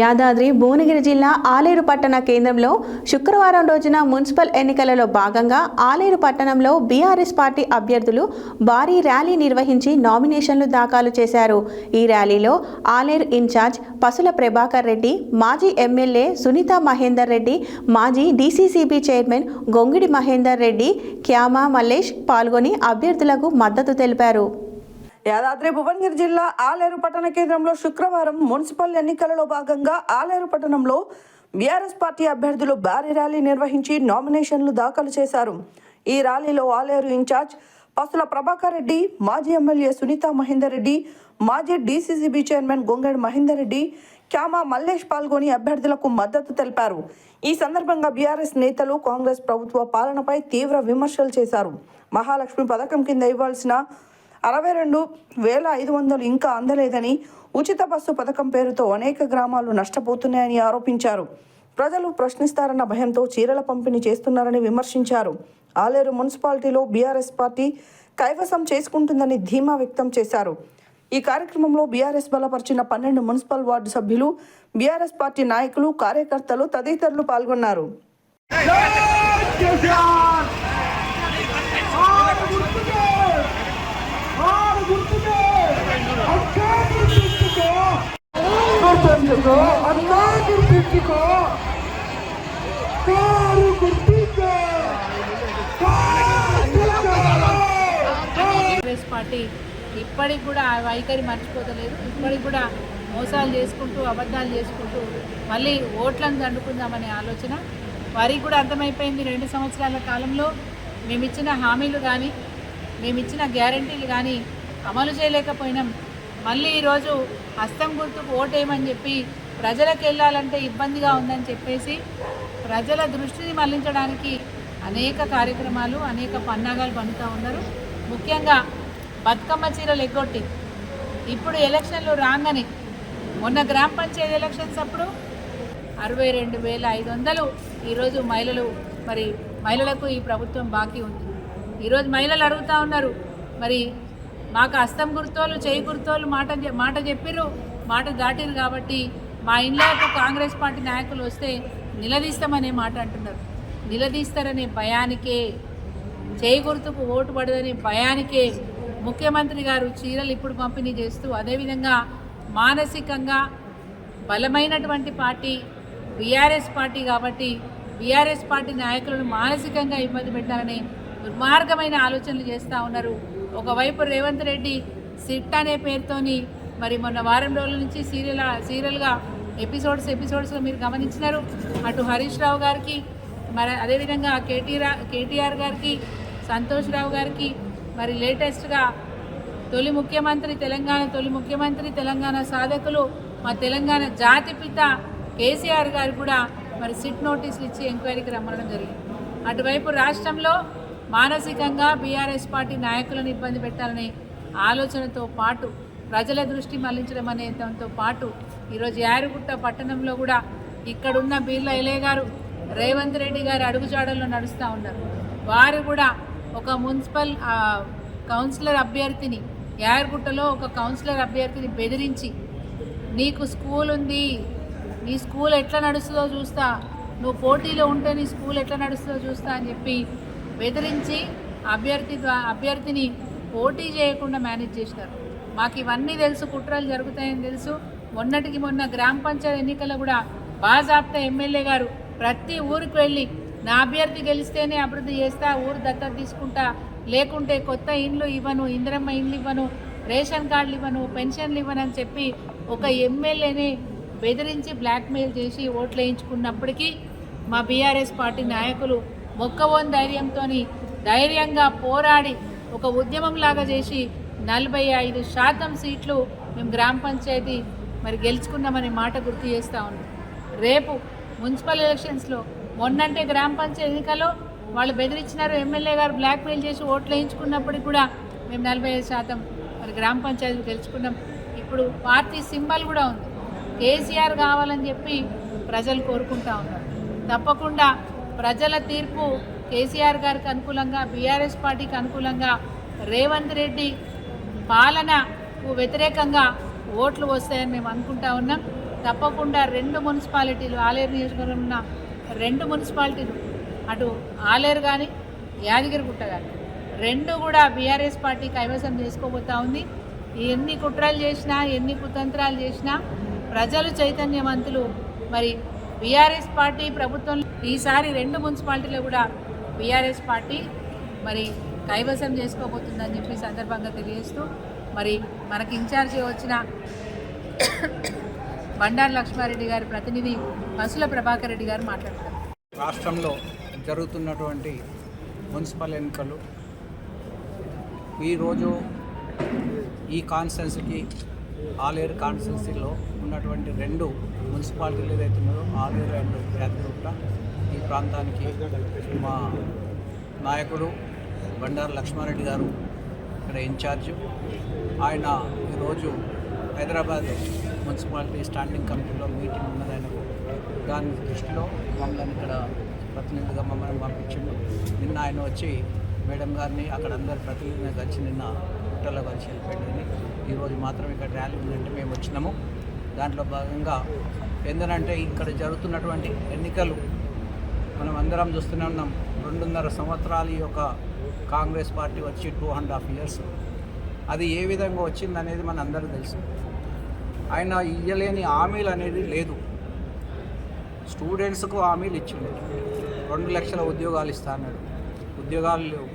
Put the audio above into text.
యాదాద్రి భువనగిరి జిల్లా ఆలేరు పట్టణ కేంద్రంలో శుక్రవారం రోజున మున్సిపల్ ఎన్నికలలో భాగంగా ఆలేరు పట్టణంలో బీఆర్ఎస్ పార్టీ అభ్యర్థులు భారీ ర్యాలీ నిర్వహించి నామినేషన్లు దాఖలు చేశారు. ఈ ర్యాలీలో ఆలేరు ఇన్ఛార్జ్ పసుల ప్రభాకర్ రెడ్డి, మాజీ ఎమ్మెల్యే సునీతా మహేందర్ రెడ్డి, మాజీ డీసీసీబీ చైర్మన్ గొంగిడి మహేందర్ రెడ్డి, క్యామా మల్లేష్ పాల్గొని అభ్యర్థులకు మద్దతు తెలిపారు. యాదాద్రి భువనగిరి జిల్లా ఆలేరు పట్టణ కేంద్రంలో శుక్రవారం మున్సిపల్ ఎన్నికలలో భాగంగా ఆలేరు పట్టణంలో బీఆర్ఎస్ పార్టీ అభ్యర్థులు భారీ ర్యాలీ నిర్వహించి నామినేషన్లు దాఖలు చేశారు. ఈ ర్యాలీలో ఆలేరు ఇన్ఛార్జ్ పసుల ప్రభాకర్ రెడ్డి, మాజీ ఎమ్మెల్యే సునీతా మహేందర్ రెడ్డి, మాజీ డీసీసీబీ చైర్మన్ గొంగడి మహేందర్ రెడ్డి, క్యామా మల్లేష్ పాల్గొని అభ్యర్థులకు మద్దతు తెలిపారు. ఈ సందర్భంగా బీఆర్ఎస్ నేతలు కాంగ్రెస్ ప్రభుత్వ పాలనపై తీవ్ర విమర్శలు చేశారు. మహాలక్ష్మి పథకం కింద ఇవ్వాల్సిన 62,500 ఇంకా అందలేదని, ఉచిత బస్సు పథకం పేరుతో అనేక గ్రామాలు నష్టపోతున్నాయని ఆరోపించారు. ప్రజలు ప్రశ్నిస్తారన్న భయంతో చీరల పంపిణీ చేస్తున్నారని విమర్శించారు. ఆలేరు మున్సిపాలిటీలో బీఆర్ఎస్ పార్టీ కైవసం చేసుకుంటుందని ధీమా వ్యక్తం చేశారు. ఈ కార్యక్రమంలో బీఆర్ఎస్ బలపరిచిన 12 మున్సిపల్ వార్డు సభ్యులు, బీఆర్ఎస్ పార్టీ నాయకులు, కార్యకర్తలు తదితరులు పాల్గొన్నారు. కాంగ్రెస్ పార్టీ ఇప్పటికి కూడా ఆ వైఖరి మర్చిపోతలేదు. ఇప్పటికి కూడా మోసాలు చేసుకుంటూ, అబద్ధాలు చేసుకుంటూ మళ్ళీ ఓట్లను దండుకుందామనే ఆలోచన వారికి కూడా అర్థమైపోయింది. 2 సంవత్సరాల కాలంలో మేమిచ్చిన హామీలు కానీ, మేమిచ్చిన గ్యారంటీలు కానీ అమలు చేయలేకపోయినాం. మళ్ళీ ఈరోజు హస్తం గుర్తుకు ఓటేయమని చెప్పి ప్రజలకు వెళ్ళాలంటే ఇబ్బందిగా ఉందని చెప్పేసి ప్రజల దృష్టిని మళ్లించడానికి అనేక కార్యక్రమాలు, అనేక పన్నాగాలు పన్నుతూ ఉన్నారు. ముఖ్యంగా బతుకమ్మ చీరలు ఎగ్గొట్టి ఇప్పుడు ఎలక్షన్లు రాగానే, మొన్న గ్రామ పంచాయతీ ఎలక్షన్స్ అప్పుడు 62,500 ఈరోజు మహిళలకు ఈ ప్రభుత్వం బాకీ ఉంది. ఈరోజు మహిళలు అడుగుతూ ఉన్నారు, మరి మాకు హస్తం గుర్తోళ్ళు, చేయి గుర్తోళ్ళు మాట చెప్పిర్రు, మాట దాటిరు కాబట్టి మా ఇండ్లకు కాంగ్రెస్ పార్టీ నాయకులు వస్తే నిలదీస్తామనే మాట అంటున్నారు. నిలదీస్తారనే భయానికే, చేయి గుర్తుకు ఓటు పడదనే భయానికే ముఖ్యమంత్రి గారు చీరలు ఇప్పుడు పంపిణీ చేస్తూ, అదేవిధంగా మానసికంగా బలమైనటువంటి పార్టీ బీఆర్ఎస్ పార్టీ కాబట్టి బీఆర్ఎస్ పార్టీ నాయకులను మానసికంగా ఇబ్బంది పెట్టాలని దుర్మార్గమైన ఆలోచనలు చేస్తూ ఉన్నారు. ఒకవైపు రేవంత్ రెడ్డి సిట్ అనే పేరుతోని మరి మొన్న వారం రోజుల నుంచి సీరియల్గా ఎపిసోడ్స్లో మీరు గమనించినారు. అటు హరీష్ రావు గారికి, మరి అదేవిధంగా కేటీఆర్ గారికి, సంతోష్ రావు గారికి, మరి లేటెస్ట్గా తొలి ముఖ్యమంత్రి తెలంగాణ సాధకులు, మా తెలంగాణ జాతిపిత కేసీఆర్ గారు కూడా మరి సిట్ నోటీసులు ఇచ్చి ఎంక్వైరీకి రమ్మడం జరిగింది. అటువైపు రాష్ట్రంలో మానసికంగా బీఆర్ఎస్ పార్టీ నాయకులను ఇబ్బంది పెట్టాలనే ఆలోచనతో పాటు, ప్రజల దృష్టి మళ్లించడం అనే దాంతో పాటు ఈరోజు యారుగుట్ట పట్టణంలో కూడా ఇక్కడున్న బీర్లా ఎలే గారు, రేవంత్ రెడ్డి గారు అడుగుజాడల్లో నడుస్తూ ఉన్నారు. వారు కూడా ఒక మున్సిపల్ కౌన్సిలర్ అభ్యర్థిని, యారుగుట్టలో ఒక కౌన్సిలర్ అభ్యర్థిని బెదిరించి, నీకు స్కూల్ ఉంది, నీ స్కూల్ ఎట్లా నడుస్తుందో చూస్తా, నువ్వు పోటీలో ఉంటే నీ స్కూల్ ఎట్లా నడుస్తుందో చూస్తా అని చెప్పి బెదిరించి అభ్యర్థిని పోటీ చేయకుండా మేనేజ్ చేసినారు. మాకు ఇవన్నీ తెలుసు, కుట్రలు జరుగుతాయని తెలుసు. మొన్న గ్రామ పంచాయతీ ఎన్నికల్లో కూడా బాజాప్తా ఎమ్మెల్యే గారు ప్రతి ఊరికి వెళ్ళి, నా అభ్యర్థి గెలిస్తేనే అభివృద్ధి చేస్తా, ఊరు దత్తత తీసుకుంటా, లేకుంటే కొత్త ఇండ్లు ఇవ్వను, ఇందిరమ్మ ఇండ్లు ఇవ్వను, రేషన్ కార్డులు ఇవ్వను, పెన్షన్లు ఇవ్వను అని చెప్పి ఒక ఎమ్మెల్యేని బెదిరించి బ్లాక్మెయిల్ చేసి ఓట్లు వేయించుకున్నప్పటికీ మా బీఆర్ఎస్ పార్టీ నాయకులు మొక్కవోని ధైర్యంగా పోరాడి ఒక ఉద్యమంలాగా చేసి 45% సీట్లు మేము గ్రామ పంచాయతీ మరి గెలుచుకున్నామనే మాట గుర్తు చేస్తూ ఉన్నాం. రేపు మున్సిపల్ ఎలక్షన్స్లో, మొన్నంటే గ్రామ పంచాయతీ ఎన్నికల్లో వాళ్ళు బెదిరించినారు, ఎమ్మెల్యే గారు బ్లాక్మెయిల్ చేసి ఓట్లు వేయించుకున్నప్పటికి కూడా మేము 45% మరి గ్రామ పంచాయతీలు గెలుచుకున్నాం. ఇప్పుడు పార్టీ సింబల్ కూడా ఉంది, కేసీఆర్ కావాలని చెప్పి ప్రజలు కోరుకుంటా ఉన్నారు. తప్పకుండా ప్రజల తీర్పు కేసీఆర్ గారికి అనుకూలంగా, బీఆర్ఎస్ పార్టీకి అనుకూలంగా, రేవంత్ రెడ్డి పాలనకు వ్యతిరేకంగా ఓట్లు వస్తాయని మేము అనుకుంటా ఉన్నాం. తప్పకుండా 2 మున్సిపాలిటీలు ఆలేరు నియోజకవర్గంలో ఉన్న 2 మున్సిపాలిటీలు అటు ఆలేరు కానీ యాదగిరిగుట్ట కానీ 2 కూడా బీఆర్ఎస్ పార్టీ కైవసం చేసుకోబోతా ఉంది. ఎన్ని కుట్రలు చేసినా ఎన్ని కుతంత్రాలు చేసినా ప్రజలు చైతన్యవంతులు. మరి బీఆర్ఎస్ పార్టీ ప్రభుత్వం ఈసారి 2 మున్సిపాలిటీలు కూడా బీఆర్ఎస్ పార్టీ మరి కైవసం చేసుకోబోతుందని చెప్పి సందర్భంగా తెలియజేస్తూ మరి మనకి ఇన్ఛార్జి వచ్చిన బండారు లక్ష్మారెడ్డి గారి ప్రతినిధి బసుల ప్రభాకర్ రెడ్డి గారు మాట్లాడతారు. రాష్ట్రంలో జరుగుతున్నటువంటి మున్సిపల్ ఎన్నికలు ఈరోజు ఈ కాన్స్టిట్యున్సీకి ఆలేరు కాన్స్టిట్యున్సీలో ఉన్నటువంటి 2 మున్సిపాలిటీలు ఏదైతే ఉన్నాయో ఆలేరు అండ్ యాదగిరిగుట్ట ఈ ప్రాంతానికి మా నాయకుడు బండారు లక్ష్మారెడ్డి గారు ఇక్కడ ఇన్ఛార్జ్. ఆయన ఈరోజు హైదరాబాద్ మున్సిపాలిటీ స్టాండింగ్ కమిటీలో మీటింగ్ ఉన్నది ఆయనకు. దాని దృష్టిలో మమ్మల్ని ఇక్కడ ప్రతినిధిగా మమ్మల్ని పంపించిండు. నిన్న ఆయన వచ్చి మేడం గారిని అక్కడ అందరు ప్రతినిధిని కలిసి నిన్న హోటల్లో కలిసి వెళ్ళిపోయింది. ఈరోజు మాత్రం ఇక్కడ ర్యాలీ ఉందంటే మేము వచ్చినాము. దాంట్లో భాగంగా ఏంటంటే ఇక్కడ జరుగుతున్నటువంటి ఎన్నికలు మనం అందరం చూస్తూనే ఉన్నాం. 2.5 సంవత్సరాలు ఈ యొక్క కాంగ్రెస్ పార్టీ వచ్చి 2.5 years అది ఏ విధంగా వచ్చిందనేది మన అందరూ తెలుసు. ఆయన ఇయ్యలేని హామీలు అనేది లేదు. స్టూడెంట్స్కు హామీలు ఇచ్చిండు. 2 లక్షల ఉద్యోగాలు ఇస్తా అన్నాడు. ఉద్యోగాలు లేవు.